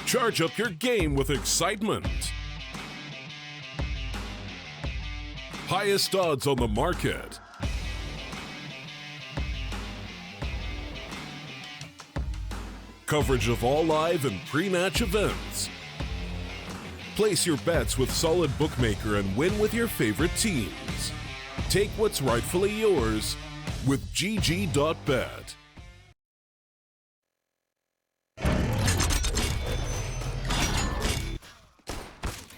Charge up your game with excitement. Highest odds on the market. Coverage of all live and pre-match events. Place your bets with Solid Bookmaker and win with your favorite teams. Take what's rightfully yours with GG.bet.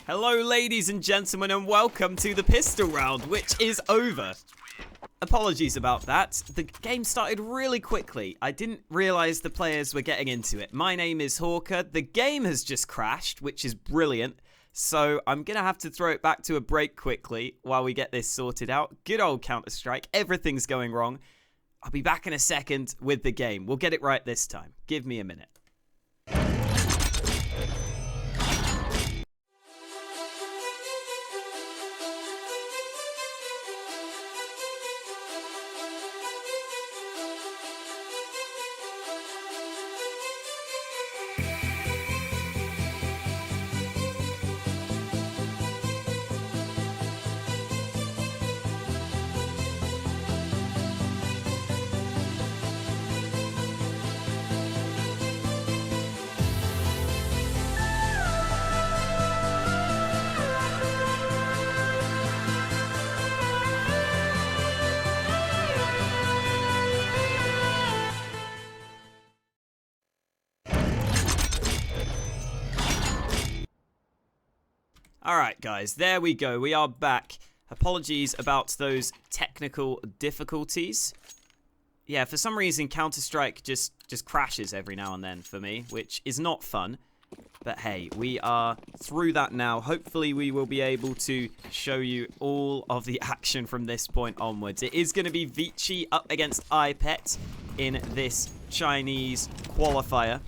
Hello ladies and gentlemen and welcome to the pistol round, which is over. Apologies about that. The game started really quickly. I didn't realise the players were getting into it. My name is Hawker. The game has just crashed, which is brilliant. So I'm going to have to throw it back to a break quickly while we get this sorted out. Good old Counter-Strike. Everything's going wrong. I'll be back in a second with the game. We'll get it right this time. Give me a minute. Alright guys, there we go. We are back. Apologies about those technical difficulties. Yeah, for some reason Counter-Strike just crashes every now and then for me, which is not fun. But hey, we are through that now. Hopefully we will be able to show you all of the action from this point onwards. It is going to be Vici up against IPet in this Chinese qualifier.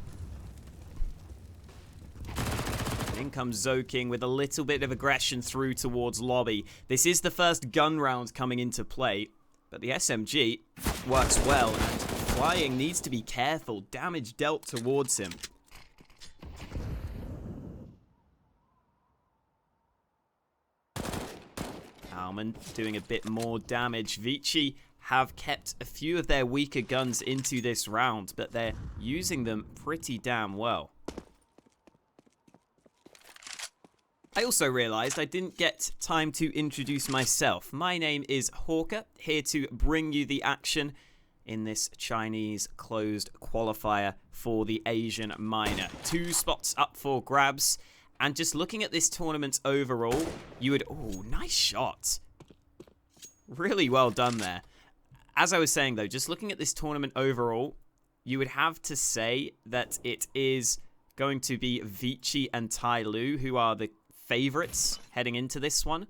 In comes Zoking with a little bit of aggression through towards lobby. This is the first gun round coming into play, but the SMG works well, and Flying needs to be careful. Damage dealt towards him. Alman doing a bit more damage. Vici have kept a few of their weaker guns into this round, but they're using them pretty damn well. I also realized I didn't get time to introduce myself. My name is Hawker, here to bring you the action in this Chinese closed qualifier for the Asian minor. 2 spots up for grabs, and just looking at this tournament overall, you would... Oh, nice shot. Really well done there. As I was saying though, just looking at this tournament overall, you would have to say that it is going to be Vici and Tai Lu who are the favorites heading into this one.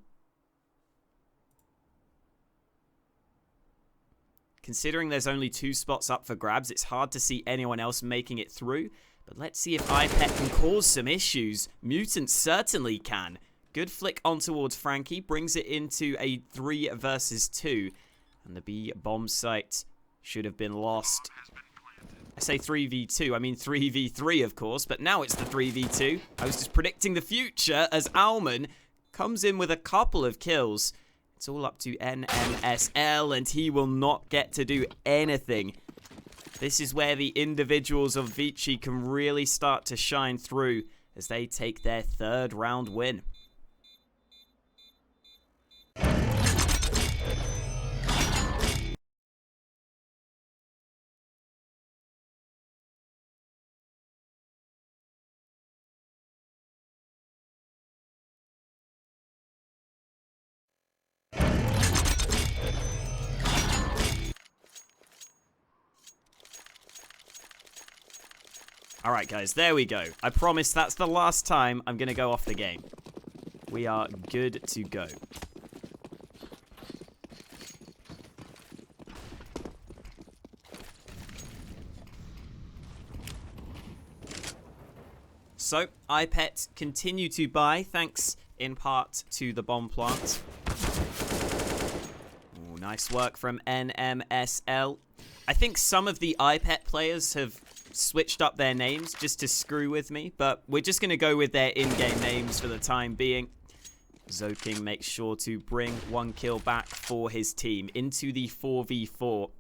Considering there's only 2 spots up for grabs, it's hard to see anyone else making it through. But let's see if IPet can cause some issues. Mutant certainly can. Good flick on towards Frankie, brings it into a 3 versus 2. And the B bomb site should have been lost. I say 3v2, I mean 3v3 of course, but now it's the 3v2. I was just predicting the future as Alman comes in with a couple of kills. It's all up to NMSL and he will not get to do anything. This is where the individuals of Vici can really start to shine through as they take their 3rd round win. Alright guys, there we go. I promise that's the last time I'm going to go off the game. We are good to go. So, IPet continue to buy, thanks in part to the bomb plant. Ooh, nice work from NMSL. I think some of the IPet players have switched up their names just to screw with me, but we're just going to go with their in-game names for the time being. Zoking makes sure to bring 1 kill back for his team into the 4v4.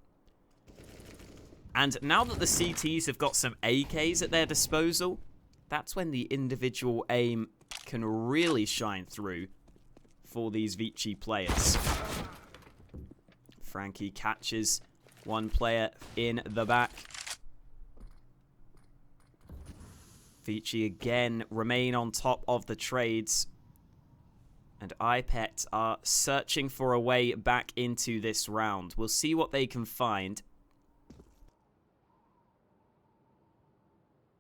And now that the CTs have got some AKs at their disposal, that's when the individual aim can really shine through for these Vici players. Frankie catches one player in the back. Vici again remain on top of the trades. And IPet are searching for a way back into this round. We'll see what they can find.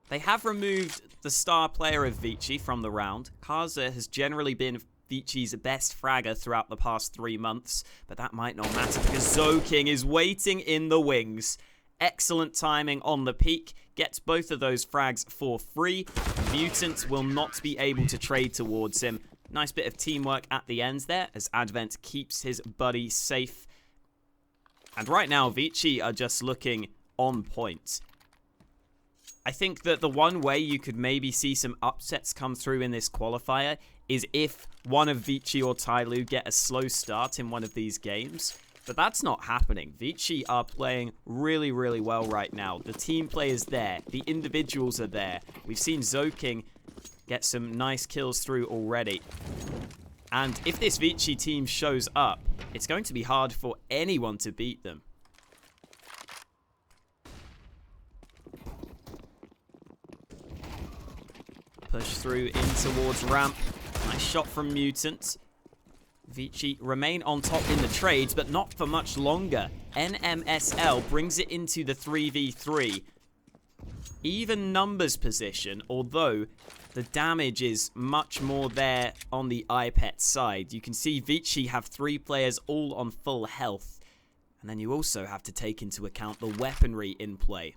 They have removed the star player of Vici from the round. Kaza has generally been Vici's best fragger throughout the past 3 months, but that might not matter because Zoking is waiting in the wings. Excellent timing on the peak. Gets both of those frags for free. Mutant will not be able to trade towards him. Nice bit of teamwork at the end there as Advent keeps his buddy safe. And right now, Vici are just looking on point. I think that the one way you could maybe see some upsets come through in this qualifier is if one of Vici or Tyloo get a slow start in one of these games. But that's not happening. Vici are playing really, really well right now. The team play is there. The individuals are there. We've seen Zoking get some nice kills through already. And if this Vici team shows up, it's going to be hard for anyone to beat them. Push through in towards ramp. Nice shot from Mutant. Vici remain on top in the trades, but not for much longer. NMSL brings it into the 3v3. Even numbers position, although the damage is much more there on the IPet side. You can see Vici have 3 players all on full health. And then you also have to take into account the weaponry in play.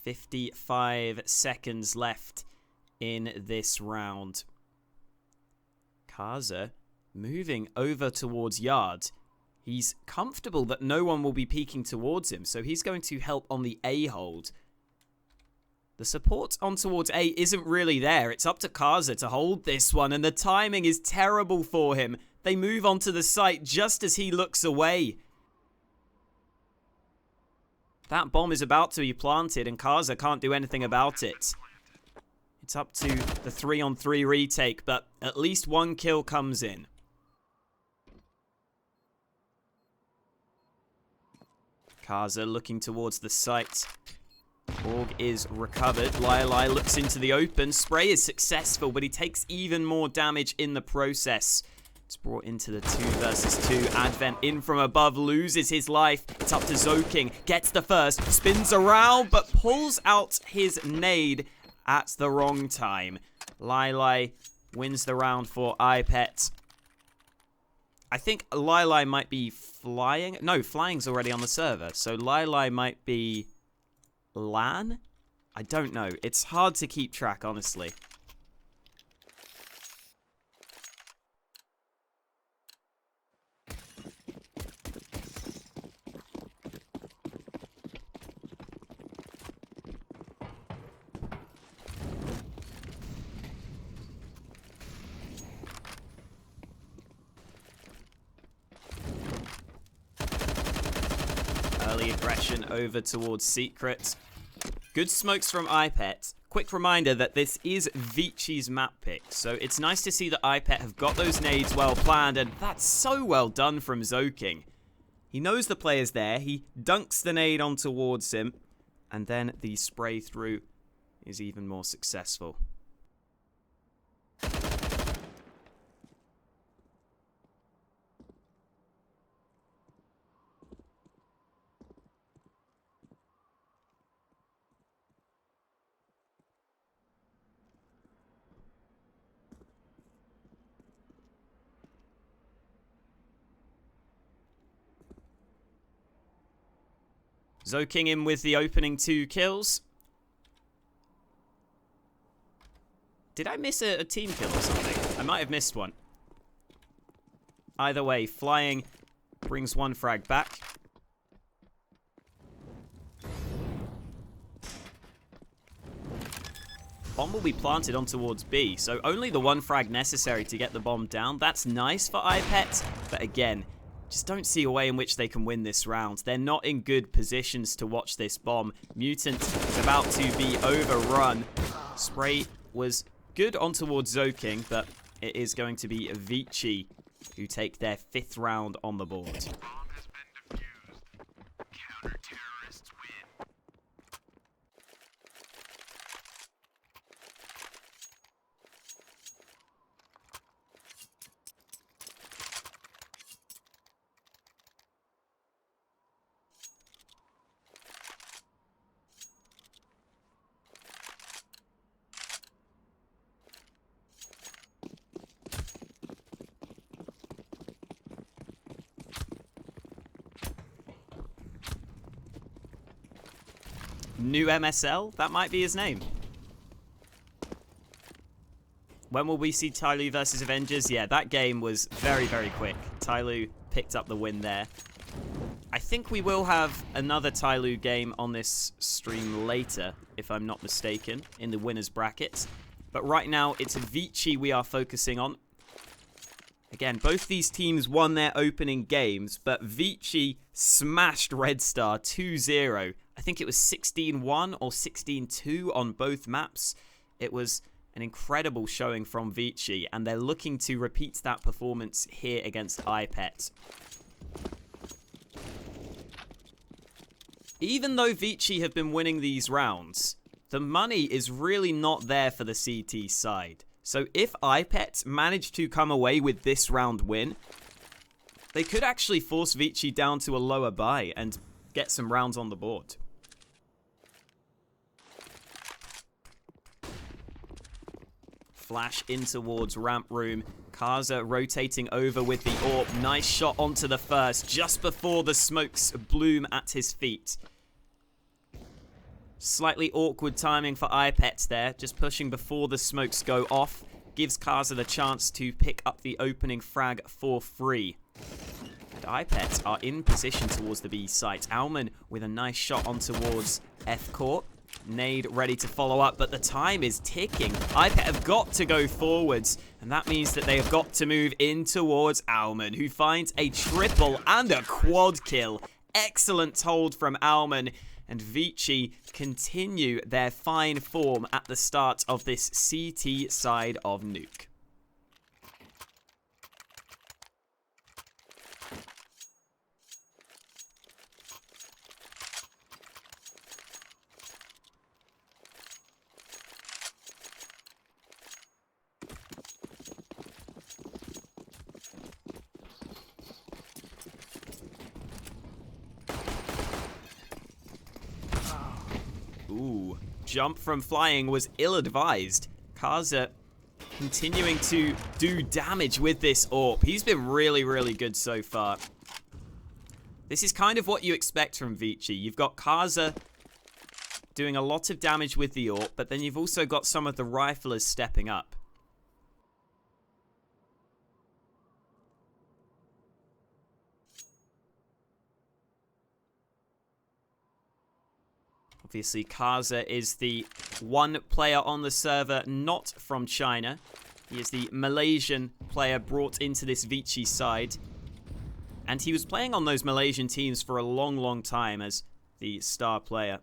"55 seconds left in this round." Kaza moving over towards yard. He's comfortable that no one will be peeking towards him, so he's going to help on the A hold. The support on towards A isn't really there. It's up to Kaza to hold this one, and the timing is terrible for him. They move onto the site just as he looks away. That bomb is about to be planted, and Kaza can't do anything about it. It's up to the 3-on-3 retake, but at least 1 kill comes in. Kaza looking towards the site. Org is recovered. Lai looks into the open. Spray is successful, but he takes even more damage in the process. It's brought into the 2 versus 2. Advent in from above, loses his life. It's up to Zoking. Gets the first, spins around, but pulls out his nade at the wrong time. Lai wins the round for IPet. I think Lai might be flying. No, flying's already on the server. So Lai might be LAN? I don't know. It's hard to keep track, honestly. Early aggression over towards Secret. Good smokes from IPet. Quick reminder that this is Vici's map pick, so it's nice to see that IPet have got those nades well planned, and that's so well done from Zoking. He knows the player's there, he dunks the nade on towards him, and then the spray through is even more successful. Zoking in with the opening 2 kills. Did I miss a team kill or something? I might have missed one. Either way, flying brings one frag back. Bomb will be planted on towards B, so only the one frag necessary to get the bomb down. That's nice for IPet, but again, just don't see a way in which they can win this round. They're not in good positions to watch this bomb. Mutant is about to be overrun. Spray was good on towards Zoking, but it is going to be Vici who take their 5th round on the board. New MSL? That might be his name. When will we see Tyloo versus Avengers? Yeah, that game was very, very quick. Tyloo picked up the win there. I think we will have another Tyloo game on this stream later, if I'm not mistaken, in the winner's bracket. But right now, it's Vici we are focusing on. Again, both these teams won their opening games, but Vici smashed Red Star 2-0. I think it was 16-1 or 16-2 on both maps. It was an incredible showing from Vici, and they're looking to repeat that performance here against IPet. Even though Vici have been winning these rounds, the money is really not there for the CT side. So if IPet manage to come away with this round win, they could actually force Vici down to a lower buy and get some rounds on the board. Flash in towards ramp room. Kaza rotating over with the AWP. Nice shot onto the first just before the smokes bloom at his feet. Slightly awkward timing for IPet there. Just pushing before the smokes go off. Gives Kaza the chance to pick up the opening frag for free. And IPet are in position towards the B site. Alman with a nice shot on towards F court. Nade ready to follow up, but the time is ticking. IPet have got to go forwards, and that means that they have got to move in towards Alman, who finds a triple and a quad kill. Excellent hold from Alman, and Vici continue their fine form at the start of this CT side of Nuke. Ooh, jump from flying was ill-advised. Kaza continuing to do damage with this AWP. He's been really, really good so far. This is kind of what you expect from Vici. You've got Kaza doing a lot of damage with the AWP, but then you've also got some of the riflers stepping up. Obviously, Kaza is the one player on the server not from China. He is the Malaysian player brought into this Vici side. And he was playing on those Malaysian teams for a long, long time as the star player.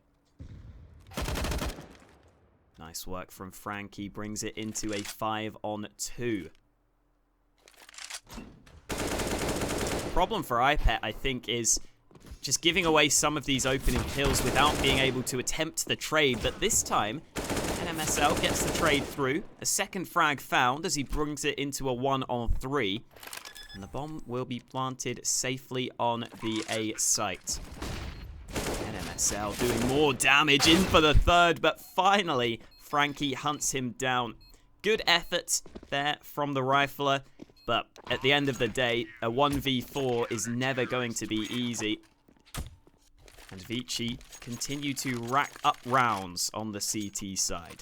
Nice work from Frankie. Brings it into a 5-on-2. The problem for IPet, I think, is just giving away some of these opening kills without being able to attempt the trade. But this time, NMSL gets the trade through. A second frag found as he brings it into a 1-on-3. And the bomb will be planted safely on the A site. NMSL doing more damage in for the third, but finally, Frankie hunts him down. Good effort there from the rifler, but at the end of the day, a 1v4 is never going to be easy. And Vici continue to rack up rounds on the CT side.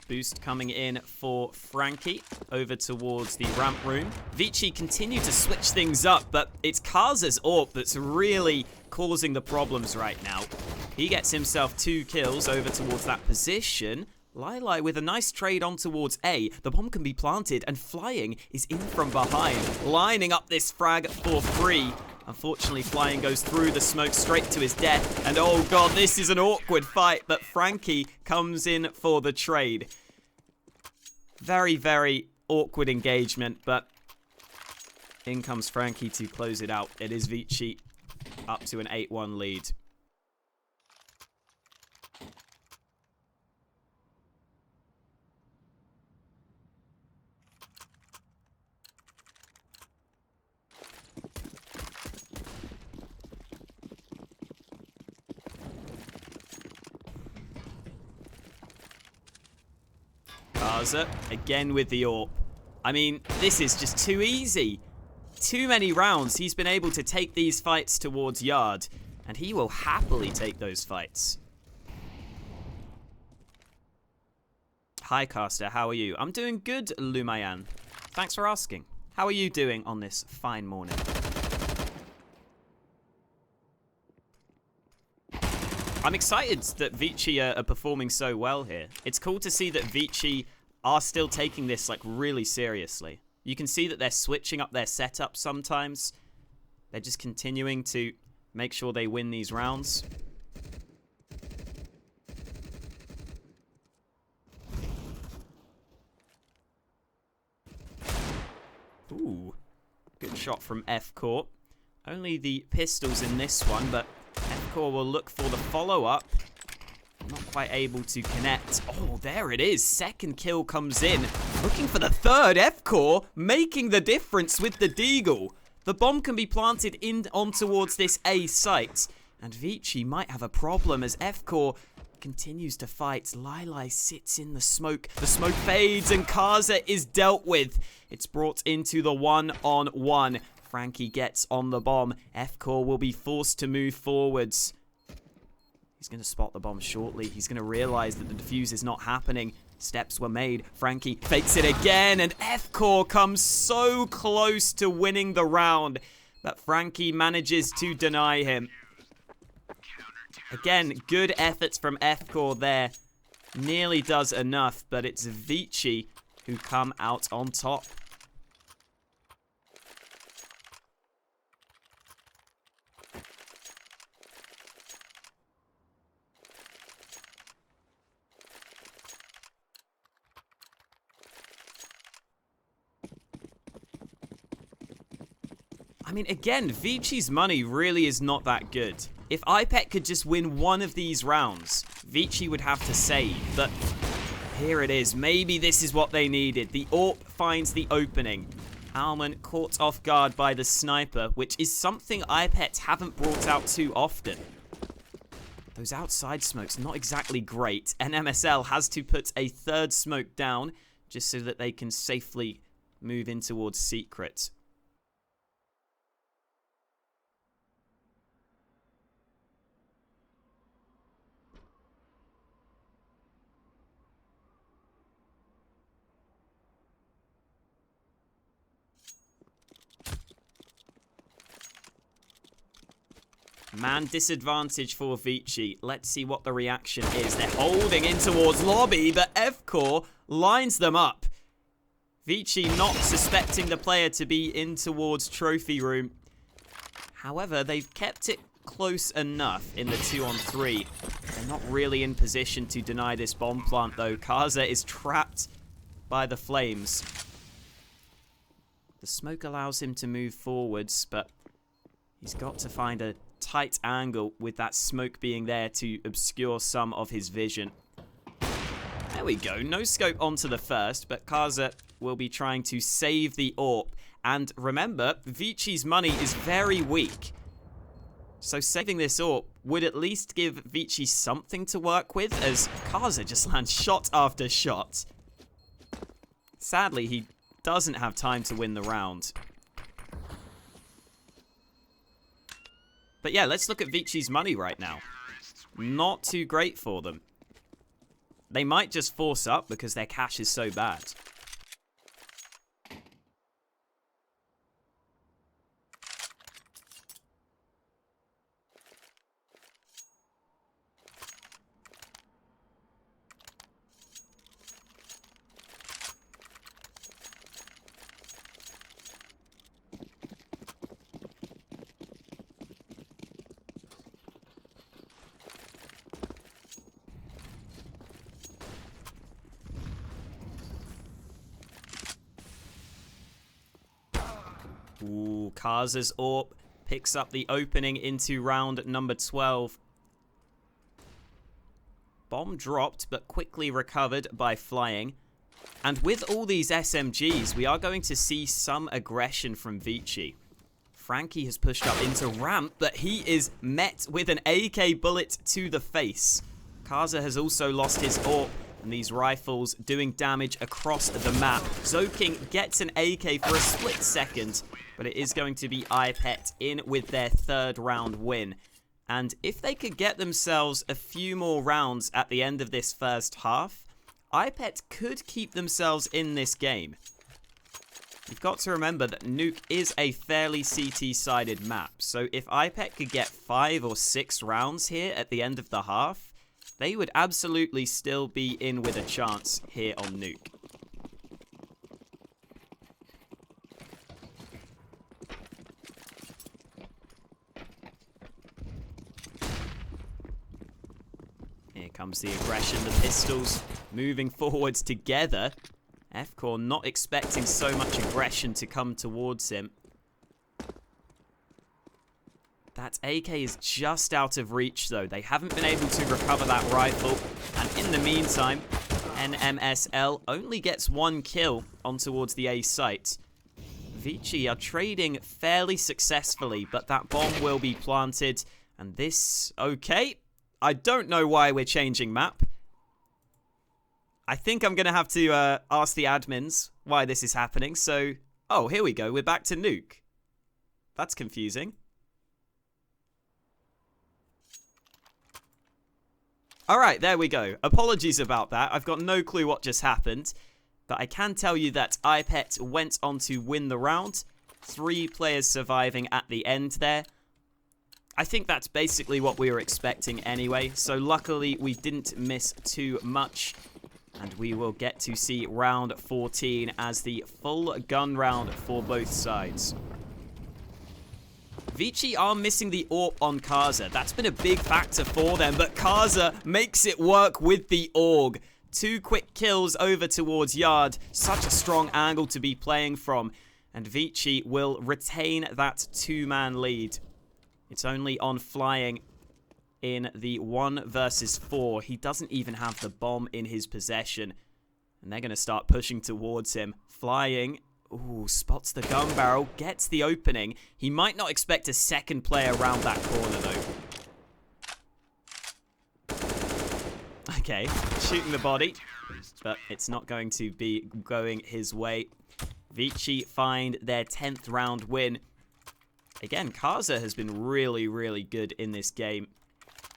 Boost coming in for Frankie over towards the ramp room. Vici continue to switch things up, but it's Karza's AWP that's really causing the problems right now. He gets himself 2 kills over towards that position. Lili with a nice trade on towards A. The bomb can be planted, and Flying is in from behind, lining up this frag for free. Unfortunately, Flying goes through the smoke straight to his death. And oh god, this is an awkward fight, but Frankie comes in for the trade. Very, very awkward engagement, but in comes Frankie to close it out. It is Vici up to an 8-1 lead. Karza, again with the AWP. I mean, this is just too easy. Too many rounds. He's been able to take these fights towards Yard, and he will happily take those fights. Hi, Caster. How are you? I'm doing good, Lumayan. Thanks for asking. How are you doing on this fine morning? I'm excited that Vici are performing so well here. It's cool to see that Vici are still taking this like really seriously. You can see that they're switching up their setup sometimes. They're just continuing to make sure they win these rounds. Ooh, good shot from F-Core. Only the pistols in this one, but F-Core will look for the follow-up. Not quite able to connect. Oh, there it is. Second kill comes in. Looking for the third. F-Core making the difference with the Deagle. The bomb can be planted in on towards this A site. And Vici might have a problem as F-Core continues to fight. Lili sits in the smoke. The smoke fades and Karza is dealt with. It's brought into the 1-on-1. Frankie gets on the bomb. F-Core will be forced to move forwards. He's going to spot the bomb shortly. He's going to realize that the defuse is not happening. Steps were made. Frankie fakes it again, and F-Core comes so close to winning the round, but Frankie manages to deny him. Again, good efforts from F-Core there. Nearly does enough, but it's Vici who come out on top. I mean, again, Vici's money really is not that good. If IPet could just win one of these rounds, Vici would have to save, but here it is. Maybe this is what they needed. The AWP finds the opening. Alman caught off guard by the sniper, which is something IPet haven't brought out too often. Those outside smokes, not exactly great. NMSL has to put a third smoke down just so that they can safely move in towards secret. Man disadvantage for Vici. Let's see what the reaction is. They're holding in towards lobby, but F-Core lines them up. Vici not suspecting the player to be in towards trophy room. However, they've kept it close enough in the 2-on-3. They're not really in position to deny this bomb plant, though. Karza is trapped by the flames. The smoke allows him to move forwards, but he's got to find a tight angle with that smoke being there to obscure some of his vision. There we go. No scope onto the first, but Karza will be trying to save the AWP. And remember, Vici's money is very weak. So saving this AWP would at least give Vici something to work with, as Karza just lands shot after shot. Sadly, he doesn't have time to win the round. But yeah, let's look at Vici's money right now. Not too great for them. they might just force up because their cash is so bad. Ooh, Kaza's AWP picks up the opening into round number 12. Bomb dropped, but quickly recovered by flying. And with all these SMGs, we are going to see some aggression from Vici. Frankie has pushed up into ramp, but he is met with an AK bullet to the face. Kaza has also lost his AWP. And these rifles doing damage across the map. Zoking gets an AK for a split second, but it is going to be IPet in with their third round win. And if they could get themselves a few more rounds at the end of this first half, IPet could keep themselves in this game. You've got to remember that Nuke is a fairly CT-sided map, so if IPet could get 5 or 6 rounds here at the end of the half, they would absolutely still be in with a chance here on Nuke. Here comes the aggression, the pistols moving forwards together. F-Core not expecting so much aggression to come towards him. That AK is just out of reach, though. They haven't been able to recover that rifle. And in the meantime, NMSL only gets 1 kill on towards the A site. Vici are trading fairly successfully, but that bomb will be planted. And this... okay. I don't know why we're changing map. I think I'm going to have to ask the admins why this is happening. So, oh, here we go. We're back to Nuke. That's confusing. Alright, there we go. Apologies about that. I've got no clue what just happened. But I can tell you that IPet went on to win the round. 3 players surviving at the end there. I think that's basically what we were expecting anyway. So luckily, we didn't miss too much. And we will get to see round 14 as the full gun round for both sides. Vici are missing the AWP on Kaza. That's been a big factor for them, but Kaza makes it work with the AUG. 2 quick kills over towards Yard. Such a strong angle to be playing from. And Vici will retain that 2-man lead. It's only on flying in the 1 versus 4. He doesn't even have the bomb in his possession. And they're going to start pushing towards him. Flying. Ooh, spots the gun barrel, gets the opening. He might not expect a second player around that corner, though. Okay, shooting the body, but it's not going to be going his way. Vici find their 10th round win. Again, Kaza has been really, really good in this game.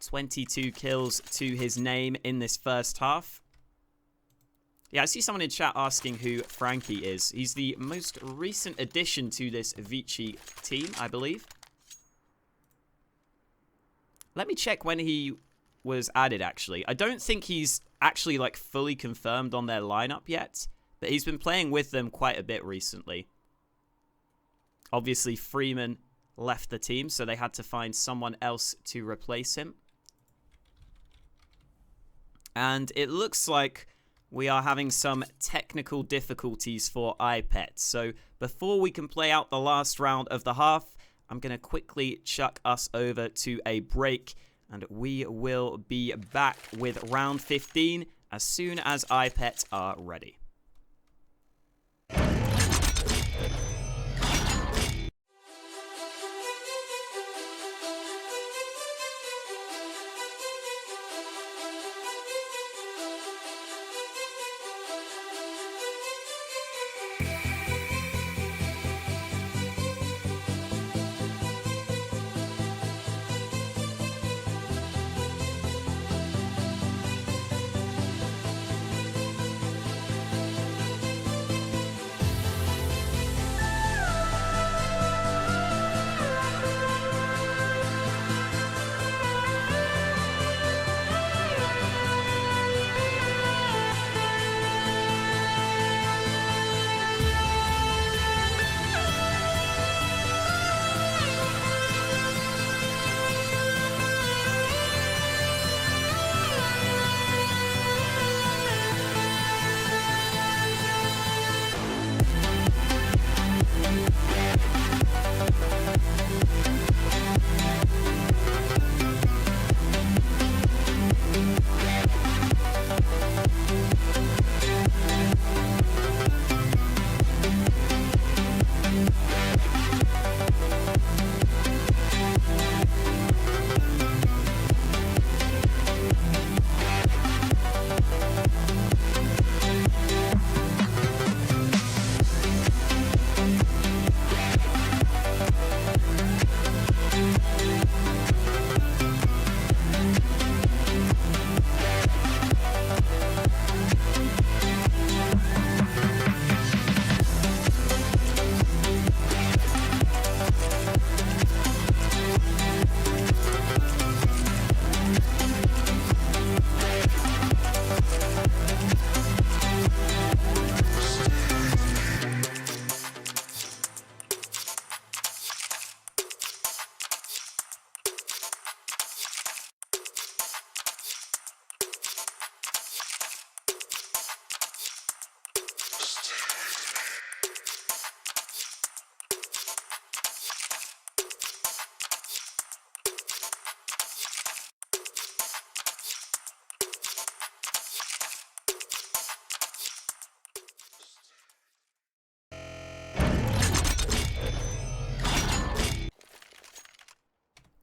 22 kills to his name in this first half. Yeah, I see someone in chat asking who Frankie is. He's the most recent addition to this Vici team, I believe. Let me check when he was added, actually. I don't think he's actually, like, fully confirmed on their lineup yet, but he's been playing with them quite a bit recently. Obviously, Freeman left the team, so they had to find someone else to replace him. And it looks like we are having some technical difficulties for IPet. So before we can play out the last round of the half, I'm going to quickly chuck us over to a break. And we will be back with round 15 as soon as IPet are ready.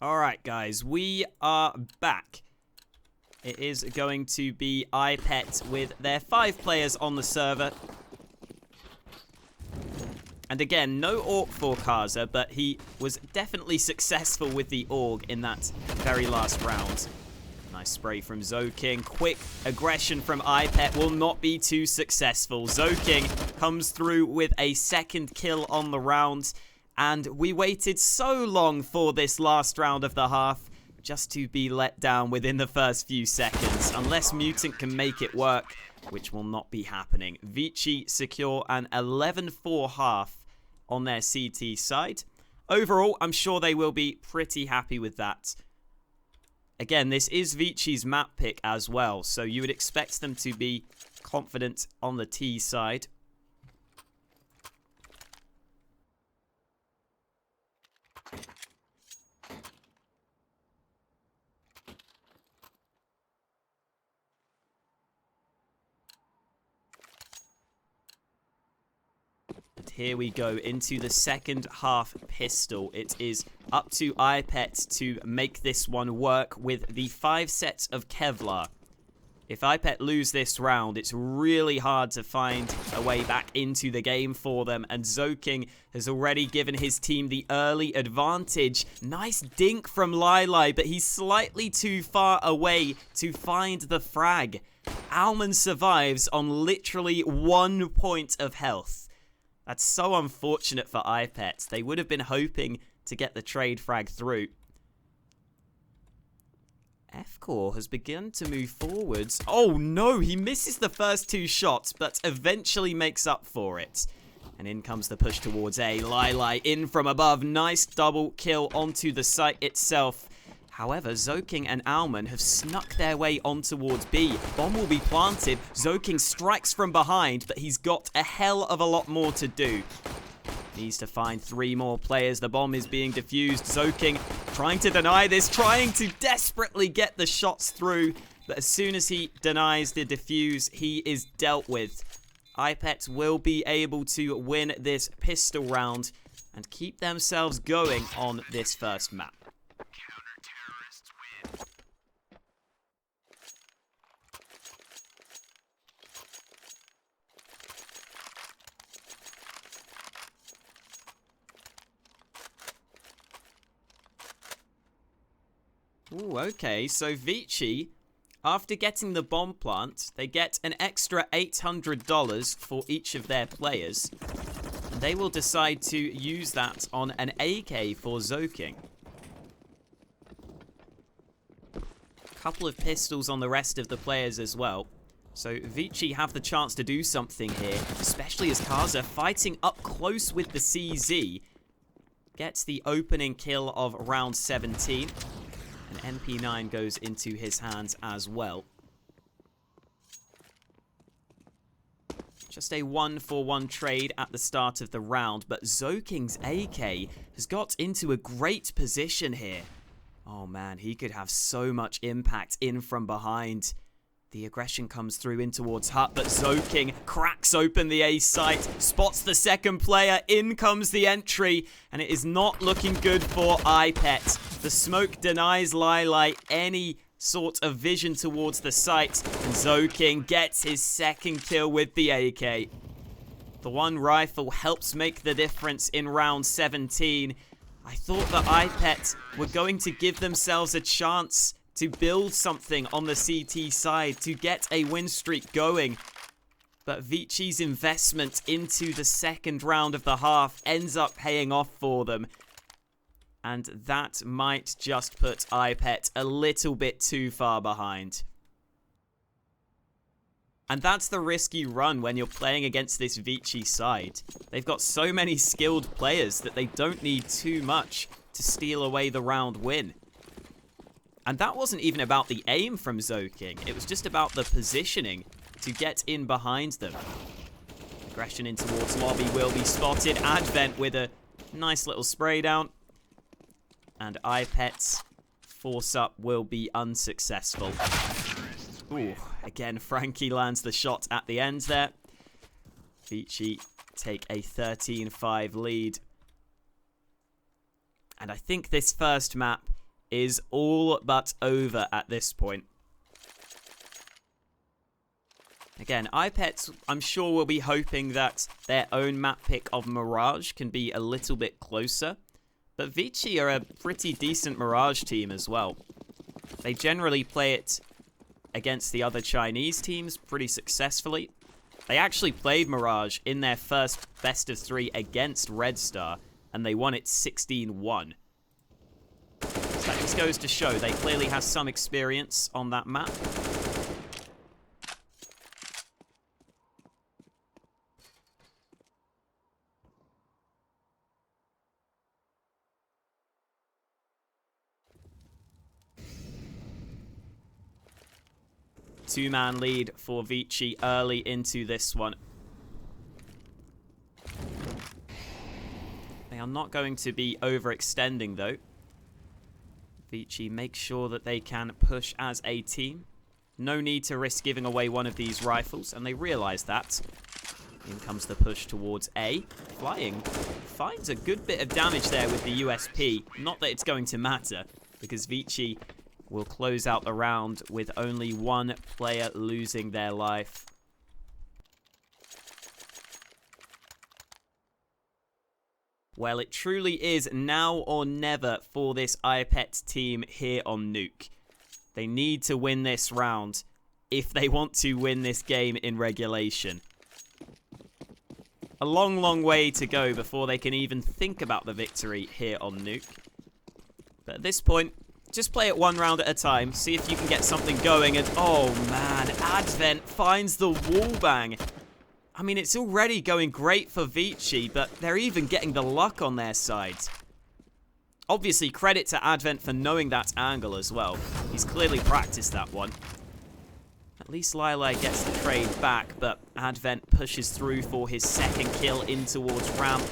Alright, guys, we are back. It is going to be IPet with their 5 players on the server. And again, no Orc for Kaza, but he was definitely successful with the Org in that very last round. Nice spray from Zoking. Quick aggression from IPet will not be too successful. Zoking comes through with a second kill on the round. And we waited so long for this last round of the half just to be let down within the first few seconds. Unless Mutant can make it work, which will not be happening. Vici secure an 11-4 half on their CT side. Overall, I'm sure they will be pretty happy with that. Again, this is Vici's map pick as well, so you would expect them to be confident on the T side. Here we go into the second half pistol. It is up to IPet to make this one work with the 5 sets of Kevlar. If IPet lose this round, it's really hard to find a way back into the game for them. And Zoking has already given his team the early advantage. Nice dink from Lili, but he's slightly too far away to find the frag. Alman survives on literally 1 point of health. That's so unfortunate for IPet. They would have been hoping to get the trade frag through. F-Core has begun to move forwards. Oh no, he misses the first 2 shots, but eventually makes up for it. And in comes the push towards A. Lili in from above. Nice double kill onto the site itself. However, Zoking and Alman have snuck their way on towards B. Bomb will be planted. Zoking strikes from behind, but he's got a hell of a lot more to do. Needs to find 3 more players. The bomb is being defused. Zoking trying to deny this, trying to desperately get the shots through. But as soon as he denies the defuse, he is dealt with. IPet will be able to win this pistol round and keep themselves going on this first map. Ooh, okay, so Vici, after getting the bomb plant, they get an extra $800 for each of their players. And they will decide to use that on an AK for Zoking. A couple of pistols on the rest of the players as well. So Vici have the chance to do something here, especially as Kaza fighting up close with the CZ. Gets the opening kill of round 17. And MP9 goes into his hands as well. Just a 1-for-1 trade at the start of the round, but Zoking's AK has got into a great position here. Oh man, he could have so much impact in from behind. The aggression comes through in towards Hut, but Zoking cracks open the A site, spots the second player, in comes the entry, and it is not looking good for IPet. The smoke denies Lili any sort of vision towards the site, and Zoking gets his second kill with the AK. The one rifle helps make the difference in round 17. I thought that IPet were going to give themselves a chance to build something on the CT side, to get a win streak going. But Vici's investment into the second round of the half ends up paying off for them. And that might just put IPet a little bit too far behind. And that's the risk you run when you're playing against this Vici side. They've got so many skilled players that they don't need too much to steal away the round win. And that wasn't even about the aim from Zoking. It was just about the positioning to get in behind them. Aggression in towards lobby will be spotted. Advent with a nice little spray down. And IPet's force up will be unsuccessful. Ooh, again, Frankie lands the shot at the end there. Vici take a 13-5 lead. And I think this first map is all but over at this point. Again, IPet, I'm sure, will be hoping that their own map pick of Mirage can be a little bit closer. But Vici are a pretty decent Mirage team as well. They generally play it against the other Chinese teams pretty successfully. They actually played Mirage in their first best of 3 against Red Star, and they won it 16-1. So that just goes to show they clearly have some experience on that map. Two-man lead for Vici early into this one. They are not going to be overextending, though. Vici make sure that they can push as a team. No need to risk giving away one of these rifles, and they realize that. In comes the push towards A. Flying finds a good bit of damage there with the USP. Not that it's going to matter, because Vici will close out the round with only one player losing their life. Well, it truly is now or never for this IPet team here on Nuke. They need to win this round if they want to win this game in regulation. A long, long way to go before they can even think about the victory here on Nuke. But at this point, just play it one round at a time, see if you can get something going, and oh man, Advent finds the wallbang. I mean, it's already going great for Vici, but they're even getting the luck on their side. Obviously, credit to Advent for knowing that angle as well. He's clearly practiced that one. At least Lila gets the trade back, but Advent pushes through for his second kill in towards ramp.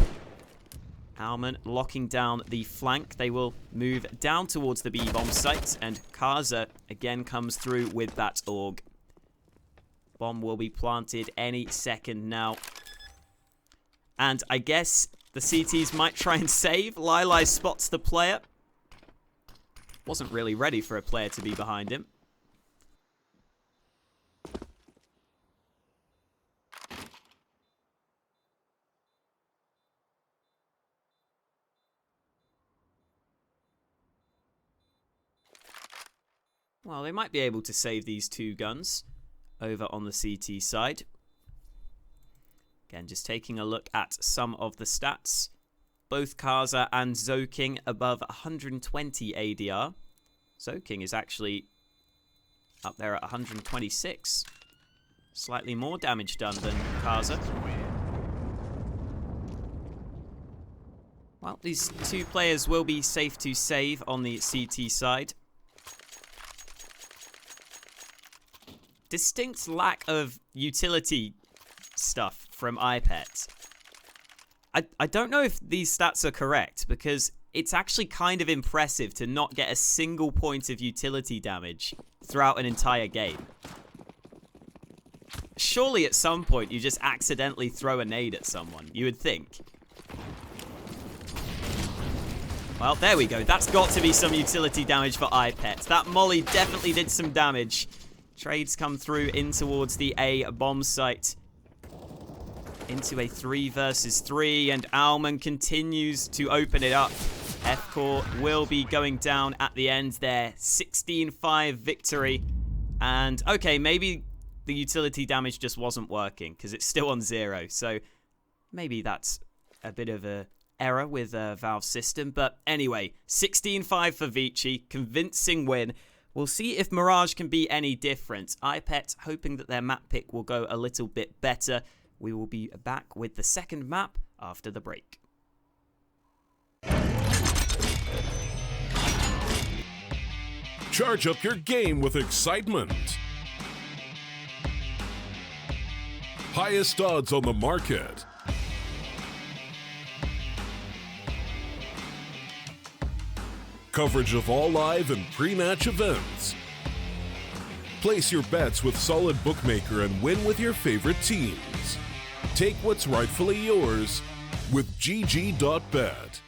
Alman locking down the flank. They will move down towards the B-bomb site, and Kaza again comes through with that AUG. Bomb will be planted any second now. And I guess the CTs might try and save. Lili spots the player. Wasn't really ready for a player to be behind him. Well, they might be able to save these two guns over on the CT side. Again, just taking a look at some of the stats. Both Kaza and Zoking above 120 ADR. Zoking is actually up there at 126. Slightly more damage done than Kaza. Well, these two players will be safe to save on the CT side. Distinct lack of utility stuff from IPet. I don't know if these stats are correct, because it's actually kind of impressive to not get a single point of utility damage throughout an entire game. Surely at some point you just accidentally throw a nade at someone, you would think. Well, there we go. That's got to be some utility damage for IPet. That molly definitely did some damage. Trades come through in towards the A bomb site. Into a 3 versus 3, and Alman continues to open it up. F-Core will be going down at the end there. 16-5 victory. And, okay, maybe the utility damage just wasn't working, because it's still on 0. So, maybe that's a bit of a error with Valve's system. But anyway, 16-5 for Vici. Convincing win. We'll see if Mirage can be any different. IPet hoping that their map pick will go a little bit better. We will be back with the second map after the break. Charge up your game with excitement. Highest odds on the market. Coverage of all live and pre-match events. Place your bets with Solid Bookmaker and win with your favorite teams. Take what's rightfully yours with GG.bet.